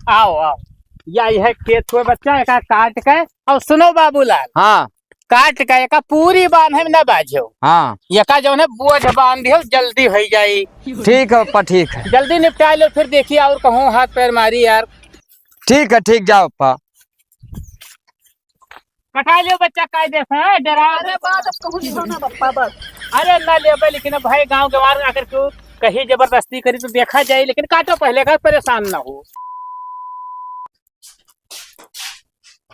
आओ आओ। यह खेत हुए बच्चा एक काट के। और सुनो बाबूलाल, हाँ काट के एक पूरी बांध में न बाझो। हाँ यका जो है बोझ बांध दियो, जल्दी हो जाई। ठीक है पप्पा, ठीक है जल्दी निपटा लो, फिर देखिए और कहूँ हाथ पैर मारी यार। ठीक है, ठीक, जाओ पप्पा। कटा लियो बच्चा कायदे से, डरा। अरे बात अब कहूँ नहीं होना पप्पा बस। अरे ना ले, लेकिन अब भाई गांव गंवार आकर क्यों कहीं जबरदस्ती करी तो देखा जाए, लेकिन काटो पहले का, परेशान ना हो।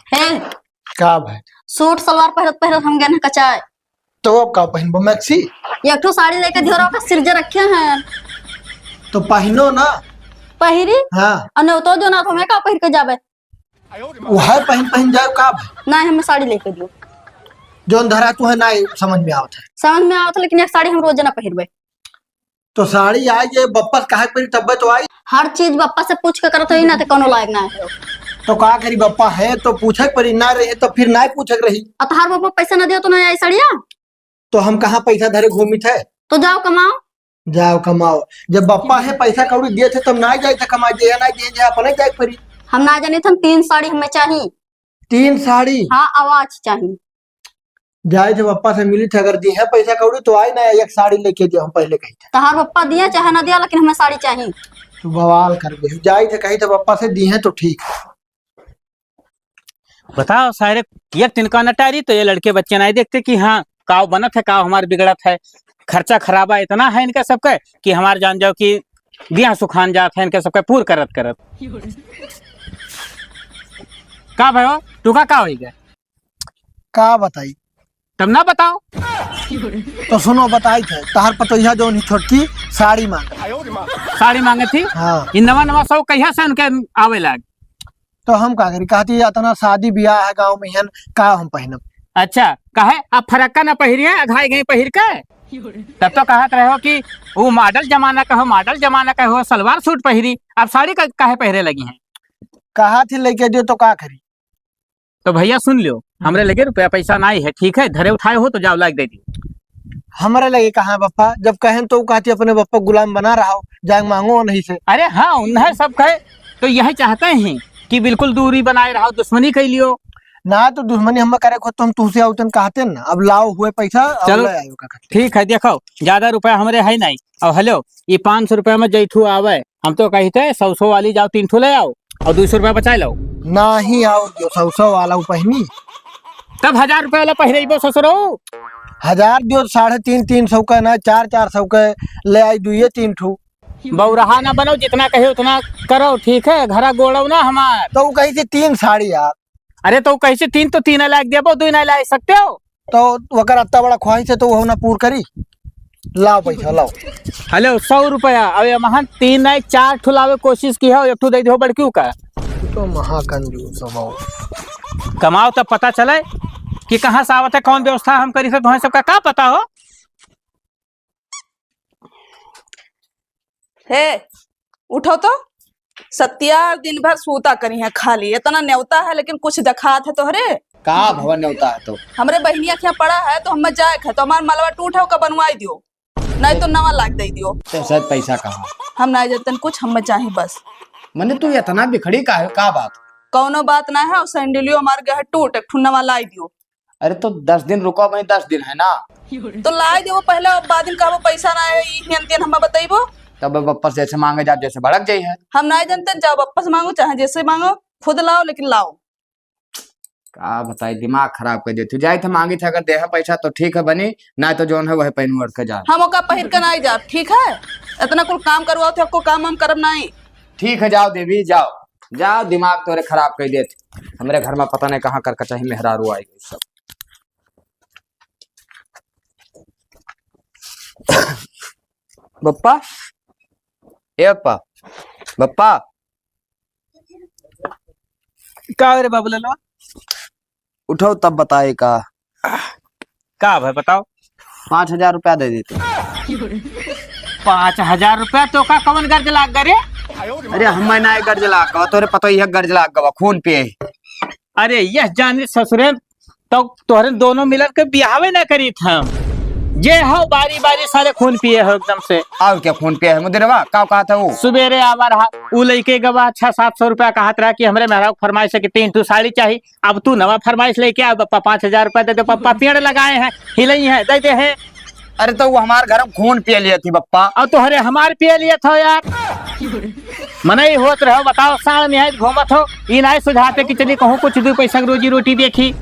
हैं का भाई सूट सलवार पहरत पहरत हम गए कचाए। तो अब का पहनबो मैक्सी? एक ठो साड़ी लेके धियोरा का सिरजे रखे हैं। तो पहनो ना। पहिरी हाँ अने तो जो ना तो मैं का पहिर के जाबे। वह पहन पहन जाए का भाई? ना हमें साड़ी लेके दियो। जोन धरा तू है ना समझ में आवत है। समझ में आवत, लेकिन एक साड़ी हम रोज ना पहिरबे। तो साड़ी आई ये बप्पा काहे परी तब्बे तो आई। हर चीज बप्पा से पूछ के करत होई ना, तो कोनो लायक ना है। तो का करी बप्पा है तो पूछक परी, ना रहे तो फिर ना पूछक रही। अतहार बप्पा पैसा ना दियो तो ना आई साड़िया। तो हम कहाँ पैसा धरे घूमी थे? तो जाओ कमाओ। जाओ कमाओ। जब बप्पा है पैसा कौड़ी दिए थे तब ना जाए थे कमा जे ना जे अपने जाए परी। हम ना जाने थे 3 साड़ी हमें चाहिए। 3 साड़ी? हाँ आवाज चाहिए। जाए थे बप्पा से मिली थे, अगर दी है पैसा कौड़ी तो आई ना एक साड़ी लेके जो हम पहले कही थे। तहार बप्पा दिया चाहे ना दिया, लेकिन हमें साड़ी चाहिए। तो बवाल कर दे, जाए थे कही थे बप्पा से दी है तो ठीक है। बताओ सारे एक तिनका नटारी, तो ये लड़के बच्चे नहीं देखते कि हाँ काव बनत है, काव हमारे बिगड़त है। खर्चा खराबा इतना है इनका सबका कि हमारे जान जाओ कि दिया सुखान जात है इनका सबका पूर करत करत। का भयो तू का होई गए? का बताई? तब ना बताओ। तो सुनो बताई थे तहार पतोहिया जो छोटकी साड़ी मांग। साड़ी मांगे थी। हाँ इन नवा नवा सब कहिया से उनके आवे लाग। तो हम का करी, कहती इतना शादी ब्याह है गाँव में हन का हम पहनब। अच्छा कहे अब फरक्का ना पहिरिए, अघाई गई पहिर के। तब तो कहत रहे हो कि वो मॉडल जमाना का हो, मॉडल जमाना का हो, सलवार सूट पहिरी, अब साड़ी का काहे पहरे लगी हैं। कहा थी लेके दियो तो का करी। तो भैया सुन लियो, हमरे लगे रुपया पैसा नहीं है, ठीक है, धरे उठाए हो तो जाओ लाग दे दी। हमारे लगे कहाँ बप्पा, जब कहें तो कहती अपने बप्पा गुलाम बना रहा हो, जाए मांगो नहीं से। अरे हाँ उन्हें सब कहे तो यही चाहते हैं कि बिल्कुल दूरी बनाए रहो, दुश्मनी कह लियो ना। तो दुश्मनी हम करे को तो हम तुझसे आउतन कहते ना, अब लाओ हुए पैसा अब चलो। ले आयो का। ठीक है देखो ज्यादा रुपया हमारे है नहीं। और हेलो ये 500 रुपया में जैठू आवे, हम तो कही थे 100 वाली जाओ 3 ठू ले आओ और 200 रुपया बचा लो। ना ही आओ जो 100 वाला पहनी, तब 1000 रुपया वाला पहिरेबो ससुरो। 1000 दियो 350 300 का ना 400 का ले आई, 2-3 ठू। बौरहा ना बनो, जितना कहे उतना करो, ठीक है, घरा गोड़ो ना हमार। तो वो कही थी 3 साड़ी यार। अरे तो कैसे 3 तो 3 लाख देबो, 2 नहीं ला सकते हो। तो वकर अत्ता बड़ा ख्वाहिश है तो वो ना पूर करी। लाओ पैसा लाओ। हेलो 100 रुपया अब महान 3 नहीं 4 ठू लावे कोशिश की है, एक ठू दे दो बड़क्यू का। तो महाकंजूस हो। कमाओ तब पता चले कि कहाँ से आवत है, कौन व्यवस्था हम करी से, तुम्हें सबका क्या पता हो। हे उठो तो। सत्या दिन भर सूता करी है खाली, इतना न्योता है लेकिन कुछ दखात है तोहरे। का भवन होता है तो हमरे बहनिया क्या पड़ा है तो हमें जाए है तो हमार मलवा टूट है का बनवाई दियो, नहीं तो नवा लाग दे दियो। तो शायद पैसा कहाँ हम ना जतन कुछ हमें चाहिए बस। मैंने तू इतना बिखड़ी का बात? कौनो बात ना है, और सैंडलियो मार गया है टूट, एक ठू नवा लाई दियो। अरे तो 10 दिन रुको, भाई 10 दिन है ना। तो लाई दियो पहले, अब बाद दिन कहबो पैसा ना है, ई हमें बताइबो। तब बप्पा से ऐसे मांगे जा जैसे भड़क जाई है। हम ना जानते, जाओ बप्पा से मांगो चाहे जैसे मांगो, खुद लाओ लेकिन लाओ। का बताई, दिमाग खराब कर देती। जाए थे मांगी थे, अगर देहा पैसा तो ठीक है बनी, ना तो जोन है वह पहन उड़ के जा। हम ओका पहिर कर नहीं जा, ठीक है, इतना कुल काम करवाओ थे, आपको काम हम करब नहीं। ठीक है जाओ देवी जाओ जाओ, दिमाग तोरे खराब कर देते। हमारे घर में पता नहीं कहाँ कर चाहिए मेहरारू आएगी सब। बप्पा ए बप्पा, बप्पा का रे बाबू ललवा, उठो तब बताए का भाई बताओ। 5000 रुपया दे देते। 5000 रुपया तो का कौन गर्ज लाग गए रे? अरे हम ना गर्ज लाग तोरे पता ही गर्ज लाग खून पिए। अरे यह जाने ससुरे तो तोहरे दोनों मिलकर के बियाहवे ना करी था। जे हो बारी बारी सारे खून पिए हो एकदम से। और क्या फोन पे है मुदिरवा का कहा था वो? सुबेरे आवा रहा उ लइके गवा 600-700 रुपया कहत रहा कि हमरे मेहरा फरमाइश है कि 3 साड़ी चाहिए। अब तू नवा फरमाइश लेके आ पप्पा 5000 रुपया दे दे पप्पा, पेड़ लगाए हैं हिलई है दे दे है। अरे तो वो हमारे घर में खून पिए लिए थी पप्पा। और तोहरे हमार पिए लिए थो यार, मनई होत रहो बताओ साल में घूमत हो ई नहीं सुझाते कि चलिए कहूँ कुछ 2 पैसा की रोजी रोटी देखी।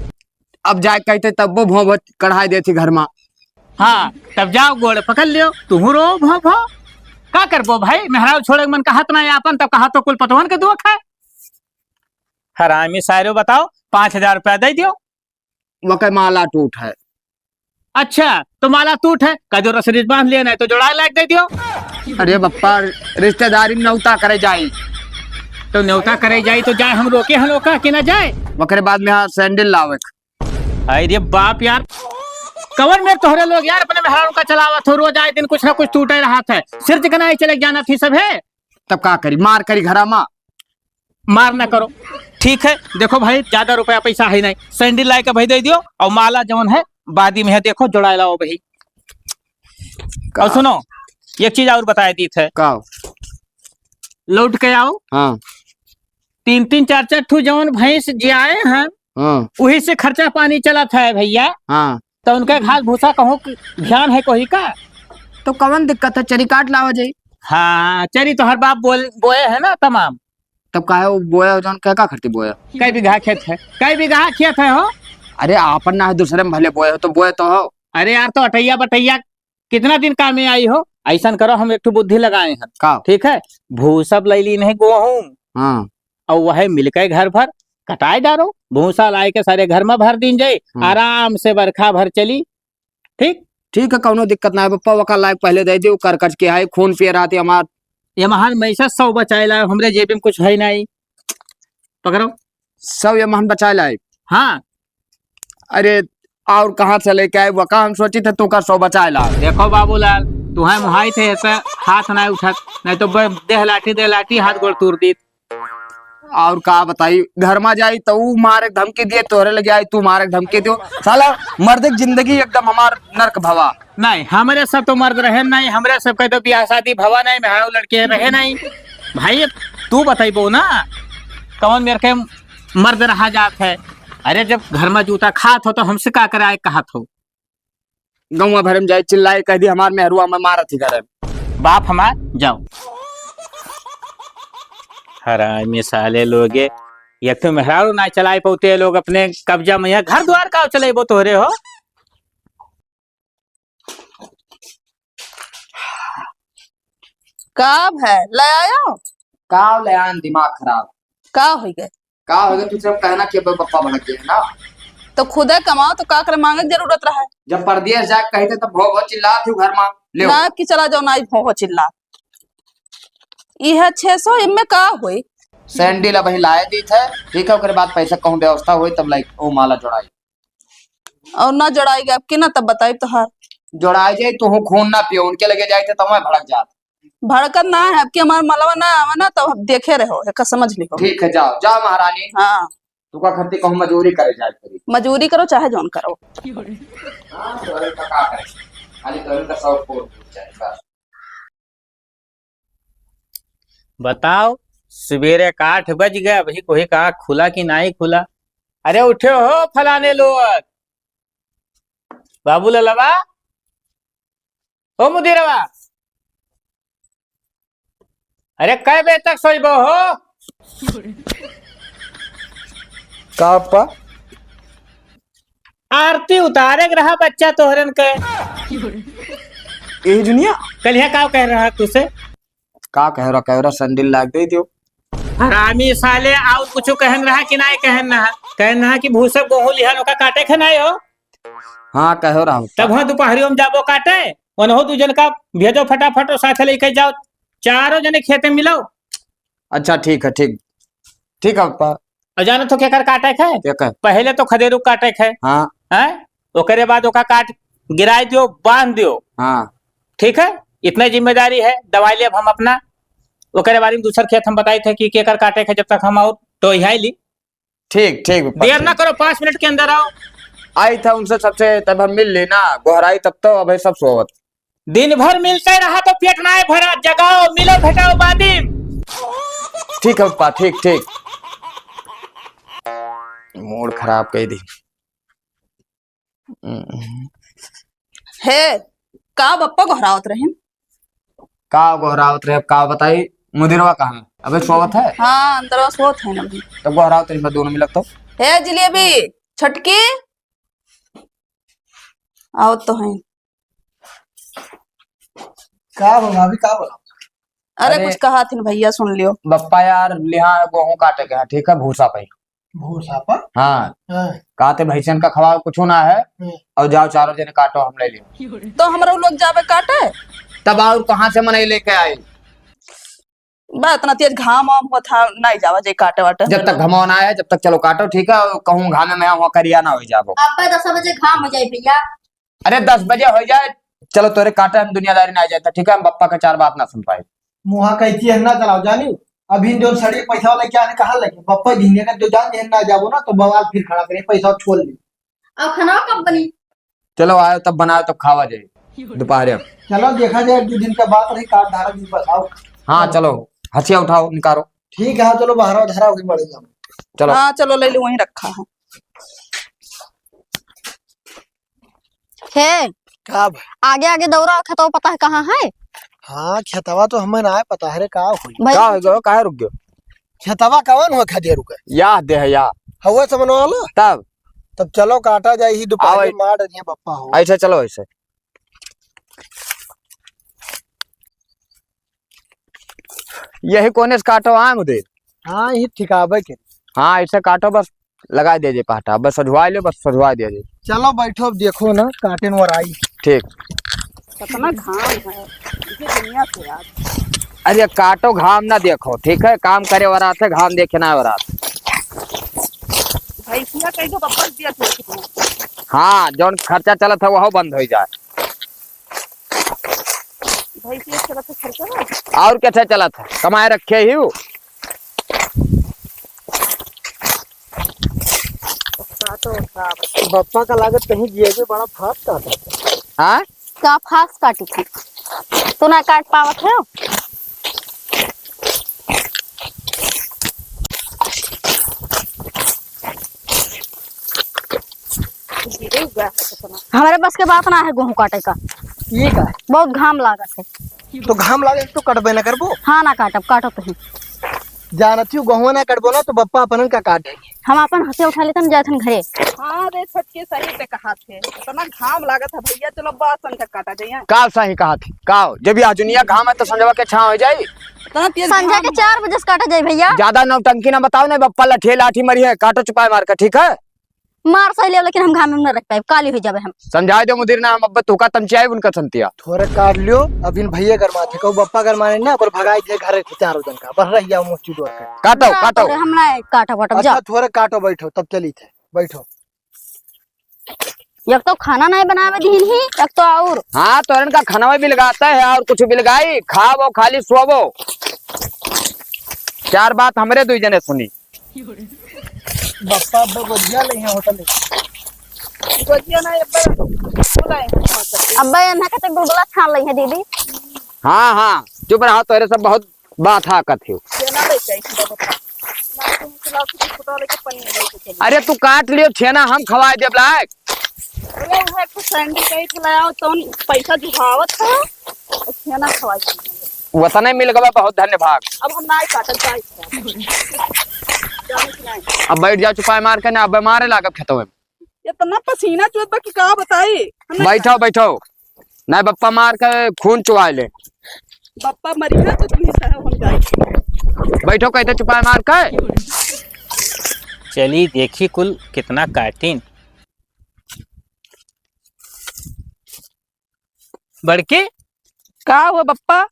अब जाए कहते तब वो भों कढ़ाई देती घर में। हाँ तब जाओ गोड़ पकड़ लियो तुम रो भो भो का करबो भाई, मेहराब छोड़े मन कहत ना आपन तब कहा तो कुल पतवन के दुख है। हरामी सारो बताओ 5000 रुपया दे दियो। वो कह माला टूट है। अच्छा तो माला टूट है का जो रसरीज बांध लिया नहीं तो जोड़ा लायक दे दियो। अरे बप्पा रिश्तेदारी में नौता करे जाई तो न्योता करे जाई तो जाए हम रोके हम लोग कि ना जाए। वकरे बाद में यहाँ सैंडल लावे। अरे बाप यार कवर में तोहरे लोग यार अपने मेहरारू का चलावा थो रोज आए दिन कुछ ना कुछ टूटे रहा था, सिर चिकना ही चले जाना थी सब है। तब का करी मार करी घरा माँ मार ना करो ठीक है। देखो भाई ज्यादा रुपया पैसा है नहीं, सैंडल लाई के भाई दे दियो और माला जवन है बादी में है देखो जोड़ा लाओ भाई। और सुनो एक चीज और बताया दी थे का लौट के आओ। हाँ 3-3 4-4 ठू जवन भैंस जियाए हैं हाँ वही से खर्चा पानी चला था भैया। हाँ तो उनका घास भूसा कहूँ ध्यान है कोई का। तो कवन दिक्कत है चरी काट लावा जाई। हाँ चरी तो हर बाप बोए है ना तमाम। तब का है वो बोया जौन क्या का करती बोया? कई बीघा खेत है, कई बीघा खेत है हो। अरे आपन ना है दूसरे में भले बोए हो तो बोए तो हो। अरे यार तो अटैया बटैया कितना दिन काम में आई हो। ऐसा करो हम एक ठो बुद्धि लगाए हैं का ठीक है, भूसा लैली नहीं गेहूं हाँ और वह मिलकर घर भर कटाई डालो भूसा लाए के सारे घर में भर दिन जाए आराम से बरखा भर चली। ठीक ठीक है कौनो दिक्कत ना है पप्पा वका लायक पहले दे दियो कर कट के आई खून पिए रहा थी हमार। ये महान मैसा 100 बचाए ला हमरे जेब में कुछ है नहीं पकड़ो सब ये महन बचा लाए। हाँ अरे और कहाँ से लेके आए वका हम सोची थे तू का 100 बचा ला। देखो बाबूलाल तुम्हें मुहाई थे ऐसा हाथ नहीं उठत नहीं तो देह लाठी हाथ गोड़ तोड़ दी। और का बताई घर में जाई तो ऊ मारे धमकी दिए तोरे लगे आई तू मारे धमकी दियो साला मर्द की जिंदगी एकदम हमार नरक भवा। नहीं हमारे सब तो मर्द रहे नहीं, हमारे सब का तो ब्याह शादी भवा नहीं, मेहरारू लड़के रहे नहीं भाई। तू बताइबो ना कौन मेरे के मर्द रहा जात है। अरे जब घर में जूता खात हो तो हमसे का कराए कहत हो। गौवा भर में जाए चिल्लाए कह दी हमार मेहरुआ में मारा थी घर बाप हमार जाओ। हरामी साले लोगे एक तो मेहरारू ना चलाए पौते लोग अपने कब्जा में घर द्वार का चलेबो तोहरे हो। कब है ले आयो का ले आन दिमाग खराब का हो गए का हो गया तुझसे कहना कि पप्पा भड़क गए ना तो खुदे कमाओ तो का करे मांगे की जरूरत रहा है। जब परदेश जाके कहते तब भो चिल्ला थी घर में ले ना कि चला जाओ ना हो चिल्ला यह 600 इनमें का हुई सैंडल अब लाए दी थे ठीक है ओकरे बाद पैसा कहूँ व्यवस्था हुई तब लाइक ओ माला जोड़ाई और ना जोड़ाई अब की ना तब बताई तो हर जोड़ाई जाए तो खून ना पियो उनके लगे जाए तो मैं भड़क जात। भड़कत ना है कि हमारा मलवा ना आवा ना तो देखे रहो का समझ लिखो। ठीक है जाओ जाओ महारानी। हाँ तू का खर्ची कहूँ मजदूरी करे जाए करी मजूरी करो चाहे जौन करो। हाँ तोरे का करे खाली तोरे का शौक पूरा जाए बस। बताओ सवेरे का 8 बज गया भाई कोई का खुला कि नहीं खुला। अरे उठे हो फलाने लोग बाबू ललवा ओ मुदीरवा अरे कै बजे तक सोइबो हो। का पा आरती उतारे के रहा बच्चा तोहरन के ए दुनिया कलिया का कह रहा तुसे का कह रहा सैंडल लाग दे दियो। हरामी साले और कुछ कहन रहा कि नहीं कहन रहा कि भूसक गेहूं लिहन ओका काटे के नहीं हो। हाँ कह रहा हूँ तब हाँ दोपहरियों में जाबो काटे वनहो 2 जन का भेजो फटाफट और साथ लेके जाओ चारों जने खेते में मिलाओ। अच्छा ठीक है ठीक ठीक है पा और जानो तो क्या कर काटे है क्या कह पहले तो खदेरू काटे है हाँ हैं ओकरे बाद ओका काट गिराई दियो बांध दियो। हाँ ठीक है इतना जिम्मेदारी है दवाई ले हम अपना ओकरे बारे में दूसर खेत हम बताए थे कि केकर काटे है जब तक हम आओ तो यहाँ ली। ठीक ठीक देर ना करो 5 मिनट के अंदर आओ। आई था उनसे सबसे, तब हम मिल लेना गोहराई, तब तो अब सब सोवत। दिन भर मिलते रहा तो पेट ना भरा, जगाओ मिलो भेटाओ बादिम। ठीक है पप्पा, ठीक ठीक। मूड खराब कर दी। हे का बप्पा घोरावत रहे? का गोहरावत रहे, का बताई। मुदिरवा कहाँ है? अबे सोवत है। हाँ अंदर सोत है ना अभी। तब गोहरावत रही, दोनों में लगता। हे जिलेबी छटकी आओ तो है। का भाभी का बोला? अरे अरे- कुछ कहा थी भैया, सुन लियो। बप्पा यार लिहा गेहूं काटे के है, ठीक है, भूसा पे। भूसा पर? हाँ हाँ। कहते भैंसन का खवा कुछ ना है, और जाओ चारों जने काटो, हम ले लियो। तो हमारा लोग जावे काटे। तब और कहाँ से मनई लेके आए? बा इतना तेज घाम वाम हुआ था, नहीं जावा जे काटे वाटे। जब तक घमौन आए जब तक चलो काटो, ठीक है। कहूँ घामे में हुआ करिया ना हो जाबो। अब 10 बजे घाम हो जाए भैया। अरे 10 बजे हो जाए, चलो तोरे काटे, हम दुनियादारी ना आ जाता, ठीक है। हम बप्पा का 4 बात ना सुन पाए। मुहा कैची है ना चलाओ जानी। अभी जो सड़ी पैसा वाला क्या ने कहा लगे पप्पा झींगे का जो जान ना जाबो ना तो बवाल फिर खड़ा करे, पैसा छोड़ ले। अब खाना कब बनी? चलो आयो तब बनाओ तब खावा जाए दोपहर। चलो देखा जाए, 2 दिन का बात रही, काट धारा दिन बताओ। हाँ चलो, हथिया उठाओ निकालो। ठीक है, चलो बाहर धारा होगी मरे जाओ। चलो हाँ चलो ले लो, वहीं रखा है। हे का आगे आगे दौड़ा रखा तो पता है कहाँ है? हाँ खेतवा तो हमें ना है पता है रे का हुई। भाई का हो गयो, काहे रुक गयो? खेतवा कवन हो खा दे रुके या दे है या हवा समन वाला। तब तब चलो काटा जाए ही आओ। दोपहर मार दिए पप्पा हो। ऐसे चलो ऐसे। यही कोने से काटो आए मुझे। हाँ ये ठिकावे के। हाँ ऐसे काटो, बस लगा दीजिए पाटा, बस सजवा लो, बस सजवा दीजिए। चलो बैठो, अब देखो ना काटे न आई। ठीक। कितना घाम है ये दुनिया से यार। अरे काटो, घाम ना देखो, ठीक है। काम करे वरात है, घाम देखे ना वरात। भैंसिया कहीं तो बप्पा दिया था। हाँ जौन खर्चा चला था वह बंद हो जाए। भैंसिया चला तो खर्चा ना। और कैसे चला था, कमाए रखे ही हो। पप्पा का लागत कहीं जिए बड़ा फाट काटा। हाँ का फास्ट काटी थी तू ना काट पावत है? हमारे बस के बात ना है गेहूं काटे का, ठीक है, बहुत घाम लागत है। तो घाम लागे तो कटबे ना करबो। हाँ ना काटब, काटो तो ही। जानती हूँ गहुआ ना कटबो ना तो बप्पा अपन का काटेंगे। हम अपन हंसे उठा लेते जाथन घरे। हाँ रे छटके सही पे कहा थे, इतना घाम लागत है भैया। चलो बासन तक काटा जाइए। का सही कहा थी, का जब यह दुनिया घाम है तो संजवा के छाव हो जाए। इतना तेज संजय के 4 बजे से काटा जाए भैया। ज्यादा नौटंकी ना बताओ ना, बप्पा लठे लाठी मरी है, काटो चुपाए मार कर, ठीक है। मार सही ले, लेकिन हम घाम में न रख पाए, काली हो जावे हम। समझाए दो मुदीर ना, हम अब तुका तमचाए उनका संतिया। थोड़े काट लियो, अब इन भैया गरमाते कहू बप्पा गरमाने ना पर भगाई दे घर के 4 दिन का बस रह जाओ मुस्ती डोर के। काटो काटो। हम ना काटब वाटब जा। अच्छा थोड़े काटो, बैठो तब चली थे, बैठो। एक तो खाना नहीं बनावे दीन ही, एक तो और हाँ तोरन का खाना भी लगाता है और कुछ भी लगाई, खाओ खाली सोवो। 4 बात हमरे 2 जने सुनी। बप्पा बढ़िया ले हैं होटल में। गोजिया ना बुलाए अब्बा यहाँ के तो गुलगुला छान ली है दीदी। हाँ हाँ चुप रहो, तोरे सब बहुत बात हाकत है। सेना ले जाए बाबा ना, तुम खिलाओ कि फुटा लेके पनीर लेके चली। अरे तू काट लियो छेना, हम खवाए देब लायक। अरे वो है कुछ सैंडल कहीं खिलाओ तो पैसा जुहावत है, सेना खवाई। वतने मिल गवा, बहुत धन्यवाद। अब हम ना काटल जाए जाने खिलाए। अब बैठ जाओ चुपाए मार के ना, अब मारे लागब खेतों में। इतना पसीना चुत बा कि का बताई। बैठो बैठो, नहीं बप्पा मार के खून चुआ ले। बप्पा मरी ना तो तुम्हें सह हो जाए। बैठो कहते चुपाए मार के। चली देखी कुल कितना काटीन। बड़के का हुआ बप्पा?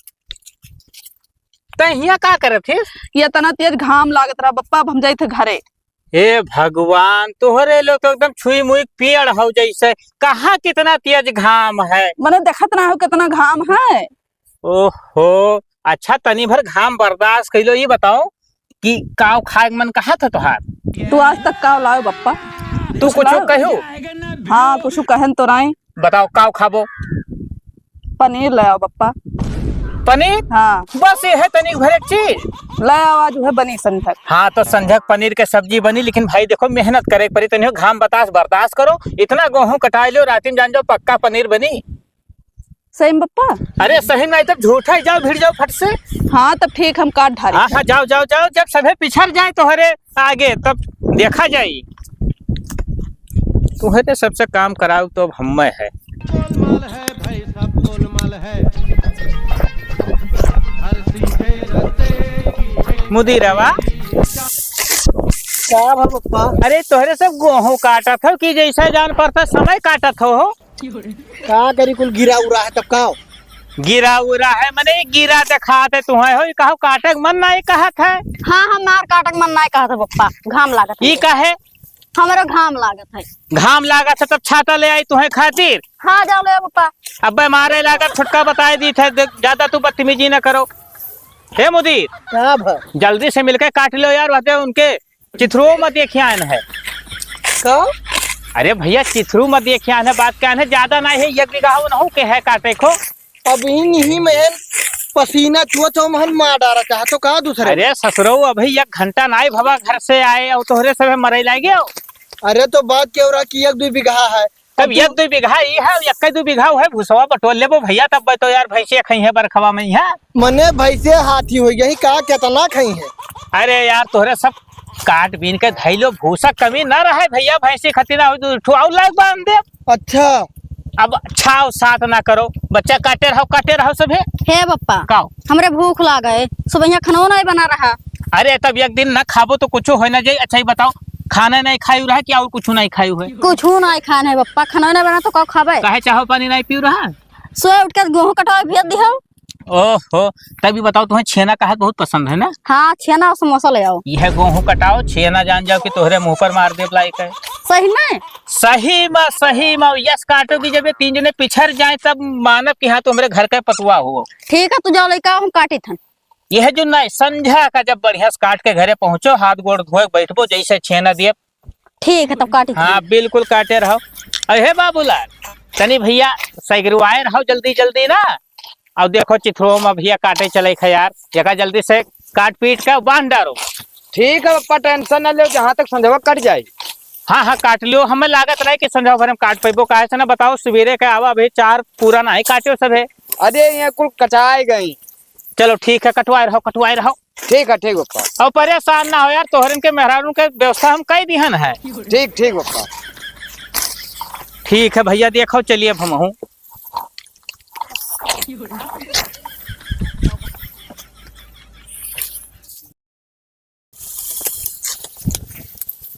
तहिया का करत थे? ये इतना तेज घाम लागत रहा बप्पा, अब हम जाए थे घरे। हे भगवान, तोहरे लोग तो एकदम छुई मुई पेड़ हो जैसे। कहाँ कितना तेज घाम है। मैंने देखत ना हो कितना घाम है। ओहो अच्छा, तनी भर घाम बर्दाश्त कर लो। ये बताओ कि काव खाए मन कहा था तुहार? तू आज तक का लाओ बप्पा? तू कुछ लाओ। कहो हाँ कुछ कहन तो नहीं। बताओ काव खाबो? पनीर ले आओ पप्पा। पनीर? हाँ बस ये है तनिक भर एक चीज। ले आओ, आज है बनी संठक। हाँ तो संझक पनीर के सब्जी बनी, लेकिन भाई देखो मेहनत करे पड़ी तनियो, घाम बतास बर्दाश्त करो। इतना गेहूं कटा लियो, रात में जान जाओ पक्का पनीर बनी। सही में पप्पा? अरे सही नहीं तब झूठा ही जाओ, भिड़ जाओ फट से। हाँ तब ठीक, हम काट ढारे। हाँ हाँ जाओ जाओ जाओ, जब सभी पिछड़ जाए तुम्हारे आगे तब देखा जाए। तुम्हें सबसे काम कराओ तो अब हम में है। गोलमाल है भाई सब गोलमाल है, हर सीधे रास्ते की मुदीरवा क्या भा पप्पा? अरे तोहरे सब गेहूं काटत हो कि जैसा जान पड़ता समय काटत हो? का करी कुल गिरा उरा है तब का? गिरा उरा है मने गिरा दिखाते तुम्हें हो, कहो काटक मन नहीं कहत है। हाँ हमार काटक मन नहीं कहा था पप्पा, घाम लागत ई है। कहे हमारा घाम लागत है। घाम लागत है तब छाता ले आई तुम्हें खातिर। हाँ जाओ ले आओ पप्पा। अब मारे लागत छुटका बताए दी थे, ज्यादा तू बदतमीजी न करो। हे मुदीर क्या भा? जल्दी से मिलके काट लो यार, वहते उनके चिथरू मत देखिए आन है। का? अरे भैया चिथरू मत देखिए आन है, बात क्या है, ज्यादा नहीं है, 1 बीघा न के है काटे को। अब ही महन पसीना चुआ चौ महन मार डारा चाह तो का दूसरे? अरे ससुरो अभी 1 घंटा नहीं भवा घर से आए और तोहरे सब मरे लागे। अरे तो बात क्या हो रहा कि 1-2 बीघा है। तब 1-2 बीघा ही है, 1-2 बीघा है भूसवा बटोल लेबो भैया, तब तो यार भैंसे खई है बरखवा में है। मने भैसे हाथी हो गई का कितना खाई है? अरे यार तोहरे सब काट बीन के धैलो, भूसा कमी न रहे भैया, भैंसे खतीना हो ठुआउ लाग बांध दे। अच्छा अब छाव साथ ना करो, बच्चा काटे रहो सभे। हे पप्पा काओ हमरे भूख लागे, सुबह खाना नहीं बना रहा। अरे तब 1 दिन न खाबो तो कुछ हो ना जाए। अच्छा ही बताओ, खाना नहीं खायू रहा कि और कुछ नहीं खायू है? कुछ नहीं खाना है पप्पा, खाना नहीं बना तो कब खाबे? काहे चाहो पानी नहीं पीऊ रहा? सुबह उठ के गेहूं कटावे भेज दिहो। ओहो तभी बताओ, तुम्हें छेना का बहुत पसंद है ना? हाँ छेना और समोसा ले आओ। यह गेहूं कटाओ, छेना जान जाओ कि तोहरे मुंह पर मार दे लायक है। सही में? सही में यस काटोगी, जब ये 3 जने पिछड़ जाए तब मानव कि हाँ तुम्हारे घर का पतुआ हो। ठीक है तू जाओ लेकर हम काटी थन। यह जो नहीं संझा का जब बढ़िया से काट के घरे पहुंचो, हाथ गोड़ धोए बैठबो, जैसे छेना दिए। ठीक है तब काटी थन। हाँ बिल्कुल काटे रहो। अरे बाबूलाल तनी भैया सैगरुआए रहो जल्दी जल्दी ना। अब देखो चिथरो में भैया काटे चले खे यार, जगह जल्दी से काट पीट के बांध डालो। ठीक है पप्पा, टेंशन न लो, जहाँ तक संझवा कट जाए। हाँ हाँ काट लियो, हमें लागत रहे कि संझा भर में काट पेबो। काहे से ना बताओ, सवेरे के आवा अभी 4 पूरा नहीं काटे सब है। अरे ये कुल कटाए गई। चलो ठीक है, कटवाए रहो। ठीक है पप्पा। और परेशान ना हो यार, तोहरन के मेहरारू के व्यवस्था हम कई दिहन है। ठीक पप्पा। ठीक है भैया, देखो चलिए अब हम हूँ।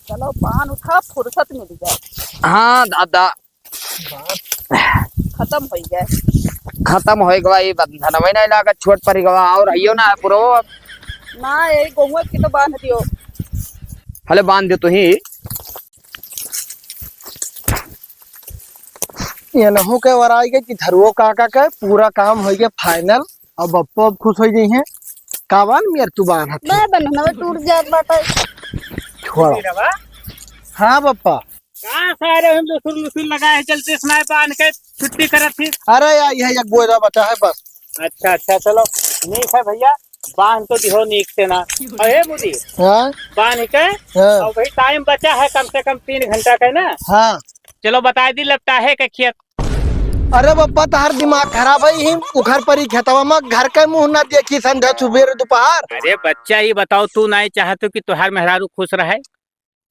चलो पान उठा, फुर्सत मिल जाए। हाँ दादा खत्म हो गए। खत्म हो गवा, ये बंधन में नहीं लागत, छोट पड़ गवा और रहियो ना पुरो। ना यही गेहूं की तो बांध दियो। हले बांध दे तू ही। ये नहु के वराई के चिथरुओ काका के पूरा काम हो गया फाइनल। अब बप्पो अब खुश हो गई है। कावन मेर तू बान हत मैं बनना टूट जात बाटे। छोड़ा। हाँ बप्पा। कहाँ सारे हम लुसुर लगाए चलते स्नाइ बांध के छुट्टी करत थी। अरे यार यह एक बोझा बचा है बस। अच्छा चलो नीक है भैया, बांध तो दिहो नीक से ना। अरे मुदी हाँ बांध के, हाँ और भाई टाइम बचा है कम से कम 3 घंटा का ना। हाँ। चलो बता दी लगता है कि खेत। अरे बप्पा तार दिमाग खराब है ही, उखर परी खेतवा में घर के मुंह ना देखी संध्या सुबह दोपहर। अरे बच्चा ही बताओ, तू नहीं चाहतो कि तुहार मेहरारू खुश रहे?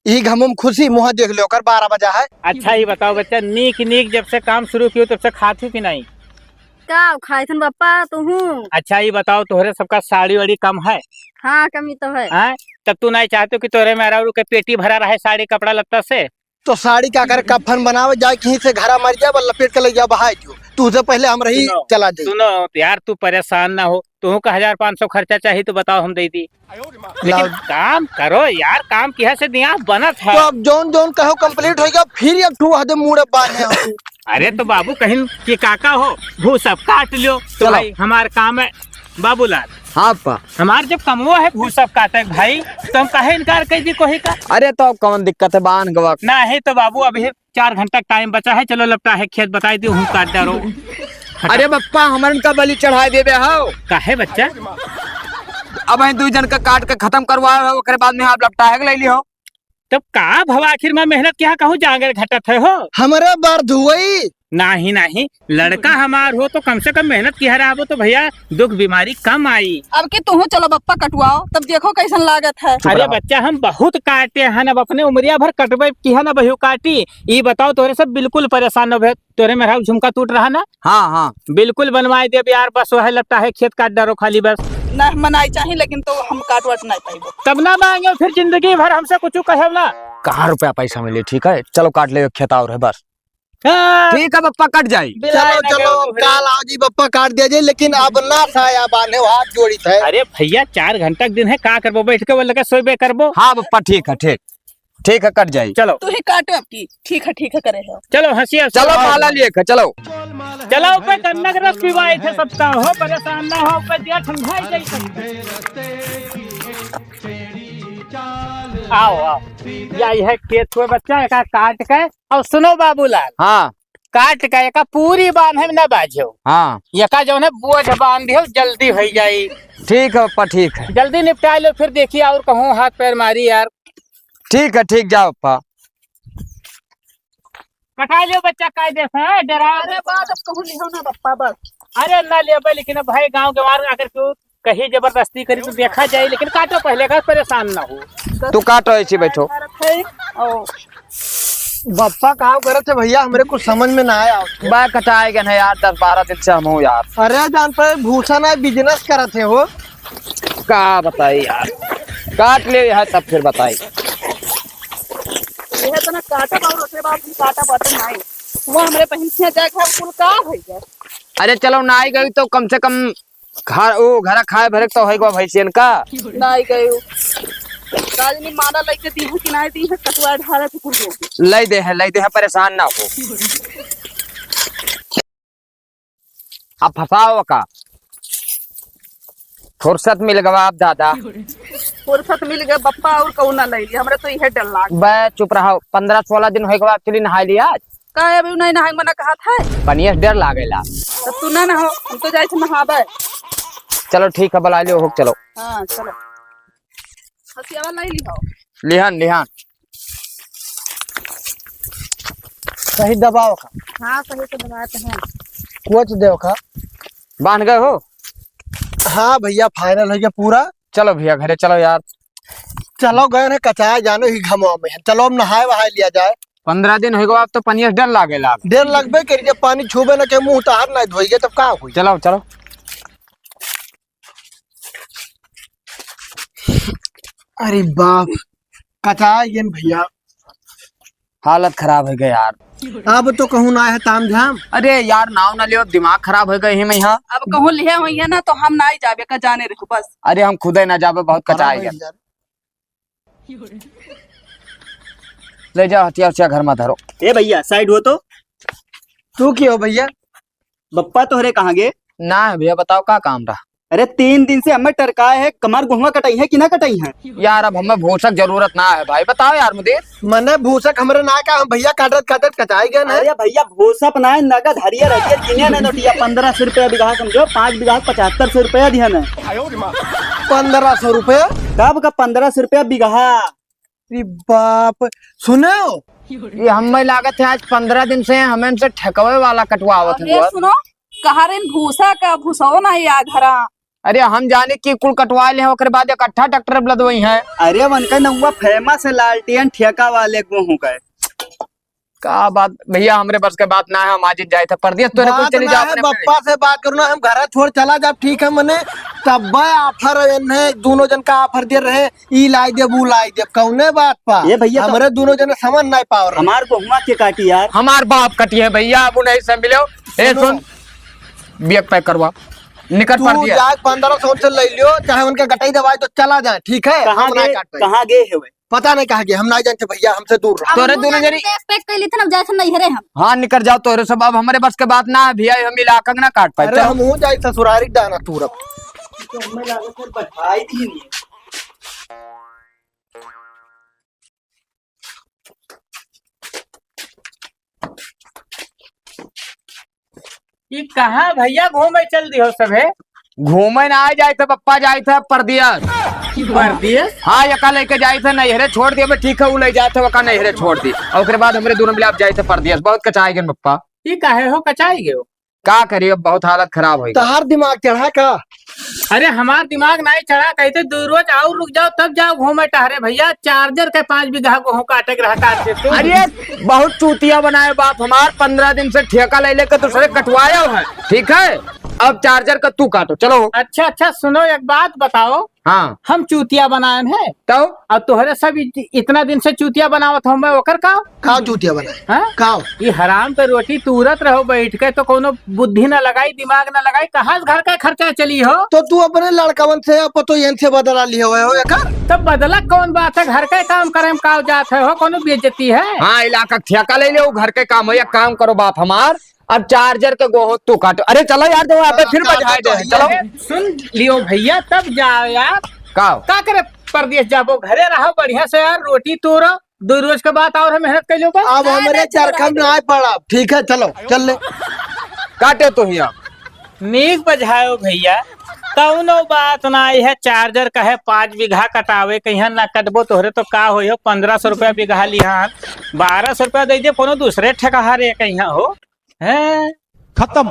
ई घमुम खुशी मुँह देख लो कर 12 बजा है। अच्छा ही बताओ बच्चा, नीक जब से काम शुरू कियो तब से खाती कि नहीं? का खाई थन पप्पा तू? अच्छा ही बताओ, तोहरे सबका साड़ी वाड़ी कम है? हाँ कमी तो है। हाँ तब तू नहीं चाहते कि तोहरे मेहरारू के पेटी भरा रहे साड़ी कपड़ा लत्ता से? तो साड़ी का कर कफन बनावे जाए कहीं से घरा मर जाए लपेट के ले जा बहाई जो तुझे पहले हम रही सुनो, चला दे। सुनो यार, तू परेशान ना हो, तू का 1500 खर्चा चाहिए तो बताओ हम दे दी। लेकिन काम करो यार, काम किया से दिया बनत है। तो अब जोन जोन कहो कंप्लीट हो गया, फिर एक ठू हदे मुड़े बांधे हम। अरे तो बाबू कहीं के काका हो, भू सब काट लियो तो भाई हमार काम है। बाबूलाल हाँ पा, हमार जब कमवा है भू सब काटे भाई, तो हम काहे इनकार कर दी कोई का? अरे तो अब कौन दिक्कत है, बांध गवा। ना है तो बाबू अभी 4 घंटा टाइम बचा है, चलो लगता है खेत बताई दी हूँ काट डारो। अरे बप्पा हमन का बलि चढ़ाई देबे हो। काहे बच्चा? अब हम 2 जन का काट के खत्म करवा हो, ओकरे बाद में आप लपटा है ले ली हो। तब का भव आखिर में मेहनत क्या कहूँ जागर घटत है हो? हमारे बार धुवई नहीं नहीं, लड़का हमार हो तो कम से कम मेहनत किया रहा हो तो भैया दुख बीमारी कम आई। अब की तुम चलो बप्पा कटवाओ, तब देखो कैसन लागत है। अरे बच्चा हम बहुत काटे हैं, अब अपने उमरिया भर कटबे की है ना बहु काटी। ये बताओ तोरे सब बिल्कुल परेशान न भे, तोरे मेरा झुमका टूट रहा ना? हाँ हाँ बिल्कुल बनवाई दे यार, बस वह लगता है खेत काट डारो खाली बस। न मनाई चाहिए लेकिन तो हम काट वाट नहीं पाएंगे। तब ना मांगे फिर जिंदगी भर हमसे कुछ कहे ना। कहाँ रुपया पैसा मिले, ठीक है चलो काट ले खेत और है बस। हाँ, ठीक है बप्पा कट जाई। चलो चलो अब काल आओ जी बप्पा काट दिया जाए, लेकिन अब ना साया बांधे हो, हाथ जोड़ी थे। अरे भैया 4 घंटा के दिन है, का करबो बैठ के वो लगे सोबे करबो। हाँ बप्पा ठीक है, ठीक है कट जाई। चलो तू ही काटो अब की। ठीक है करे हो। चलो हंसिया चलो माला लिए के चलो। चलो पे गन्ना का रस पिवाए थे सबका, हो परेशान ना हो, पे दिया ठंडा ही आओ आओ, यही है खेत में बच्चा एक काट के। और सुनो बाबूलाल, हाँ काट के एक पूरी बांध है ना बाजो, हाँ यका जो है बोझ बांध दियो, जल्दी हो जाई। ठीक है बप्पा ठीक है। जल्दी निपटा लो, फिर देखिए और कहूँ हाथ पैर मारी यार। ठीक है ठीक जाओ बप्पा। कटा लो बच्चा कायदे से, डरा। अरे बात अब कहूँ लिखो ना बप्पा बस। अरे ना ले लेकिन अब भाई गांव के बाहर आकर क्यों कहीं जबरदस्ती करी तो देखा जाए, लेकिन काटो पहले का, परेशान ना हो। तू काटो ऐसे बैठो। बप्पा कहा करत है भैया, हमरे कुछ समझ में ना आया। बाय कटाएगा ना यार, 10-12 दिन से हम हूँ यार। अरे जान पर भूषण है बिजनेस करत है हो। का बताई यार, काट ले है तब फिर बताई। यह तो ना काटा बाबू रखे बाबू काटा बटन नहीं। वो हमरे बहन से जाके कुल का भैया। अरे चलो ना आई गई तो कम से कम घर खाए भरे तो है भैंसियन का। नहीं गए राजनी माना लेके दी है कि नहीं दी है, कटवा ढाला तो कुल हो। लई दे है परेशान ना हो। अब फसाओ का फुर्सत मिल गवा आप दादा। फुर्सत मिल गए बप्पा और कहू ना ले लिया, हमरे तो यह डर लाग। बे चुप रहो, 15-16 दिन हो गवा एक्चुअली नहा लिया आज। का अभी नहीं नहाए मना कहा था। पनियस डर लागेला। तो तू ना नहो, हम तो जाए थे नहाबे। चलो ठीक है बुला लियो हो, चलो। हाँ चलो हसियावा लाई ली हो। लिहान सही दबाओ का, हाँ सही से दबाते हैं। कोच दो का। बांध गए हो? हाँ भैया फाइनल हो गया पूरा। चलो भैया घरे चलो यार। चलो गए हैं कचाया जानो ही घमो में, चलो अब नहाए वहाए लिया जाए। 15 दिन हो गए अब तो पनियस डर लागेला। देर लगबे करिए, पानी छूबे न के मुंह तहार नहीं धोइए तब का हुई। चलो चलो। अरे बाप, कचाया ये भैया, हालत खराब हो गई यार। अब तो कहूँ ना है ताम झाम। अरे यार नाव ना लियो, दिमाग खराब हो गए है यहाँ। अब कहूँ लिहे हुई है ना तो हम ना ही जाबे का जाने रखो बस। अरे हम खुद ही ना जाबे, बहुत कचाएगा। ले जाओ हथियार घर में धरो। ए भैया साइड हो तो। तू क्यों हो भैया? बप्पा तोहरे कहाँ गे? ना है भैया, बताओ क्या काम रहा। अरे 3 दिन से हमें टरकाए है, कमर गुहुआ कटाई है कि ना कटाई है? यार अब हमें भूसक जरूरत ना है भाई, बताओ यार मुझे। मने भूसक हमरे ना का, हम भैया काटत काटत कचाई गए ना। अरे भैया भूसा अपनाए नगद हरिया रहिए किने ना नोटिया 1500 रुपया बीघा, समझो 5 बीघा 7500 रुपया दिया ना। 1500 रुपया? कब का 1500 रुपया बीघा? अरे बाप, सुने हो ये हमें लागत है आज 15 दिन से हमें इनसे ठकवे वाला कटवावत अरे है। सुनो कहा रे भूसा का भूसो ना या घरा। अरे हम जाने की कुल कटवा ले ओकर बाद इकट्ठा ट्रैक्टर बदलवई है। अरे वनका नौवा फेमस है लालटेन ठेका वाले गेहूं का। का बात भैया, हमरे बस के बात ना है, हम आज जाए थे परदेश तो कुछ चली जाओ अपने बप्पा से बात करो ना, हम घर छोड़ चला जा। ठीक है मने तब ऑफर है, दोनों जन का ऑफर दे रहे, ई लाई दे वो लाई दे, कौने बात पा ये भैया तो- हमरे दोनों जन समझ नहीं पाओ रहे। हमार गेहुआ के काटी यार। हमार बाप कटी है भैया, अब नहीं से मिलो। ए सुन, बियक पैक करवा, निकट पड़ तू दिया। जाके 1500 से ले लियो, चाहे उनके गटाई दवाई तो चला जाए। ठीक है, कहाँ हम ना गए काट पाए। कहाँ गए है वे? पता नहीं कहा गया, हम नहीं जानते भैया, हमसे दूर रहो। तोरे दोनों जनी पैक कर ली थी ना, जैसे नहीं हरे हम। हाँ निकल जाओ तोरे सब, अब हमारे बस के बात ना है भैया, हम इलाका ना काट पाए। अरे हम हो जाए ससुरारी डाना तूर। बधाई थी नहीं। कि कहाँ भैया घूमे चल दियो सबे घूमे ना जाए थे पप्पा जाए थे परदिया परदेश। हाँ यका लेके जाए थे नहरे छोड़ दिए मैं ठीक है वो ले जाए थे वका नहरे छोड़ दी और उसके बाद हमारे दोनों मिले आप जाए थे परदेश बहुत कचाए गए पप्पा ये काहे हो कचाई गए हो? का करिए अब बहुत हालत खराब हो गई तहार दिमाग चढ़ा का अरे हमार दिमाग नहीं चढ़ा, कहते दूर रोज आओ रुक जाओ तब जाओ घूमे टहरे भैया। चार्जर के 5 बीघा को काटे के रहा काटते तू। अरे बहुत चूतिया बनाए बाप हमार 15 दिन से ठेका ले लेकर दूसरे कटवाया है ठीक है अब चार्जर का तू काटो चलो। अच्छा अच्छा सुनो एक बात बताओ, हाँ हम चूतिया बनाए हैं तो अब तोहरे सब इतना दिन से चूतिया बनावत हूँ मैं ओकर का खाओ चूतिया बनाए हाँ? खाओ ये हराम पे रोटी तुरत रहो बैठ के तो कोनो बुद्धि न लगाई दिमाग न लगाई कहाँ से घर का खर्चा चली हो। तो तू अपने लड़कवन से पतो यन से बदला लिया हुए हो एका तब बदला कौन बात है, घर का काम करे में का जात है हो, कोनो बेइज्जती है। हाँ इलाका ठेका ले ले घर के काम हो या काम करो बाप हमार अब चार्जर का गोहो तू काटो। अरे चलो यार दो आप फिर बजाए दे चलो अरे सुन लियो भैया तब जाओ यार का करे परदेश जाबो घरे रहो बढ़िया से यार रोटी तोड़ो 2 रोज के बाद और मेहनत कर लो। अब हमारे चरखा में ना पड़ा ठीक है चलो चल ले काटे तो ही आप नीक बजाओ भैया कौनो बात ना है। चार्जर का है 5 बीघा कटावे कहीं ना कटबो तोहरे तो का हो 1500 रुपया बीघा लिहान 1200 रुपया दे दे कोनो दूसरे ठेका रे कहीं हो है खत्म।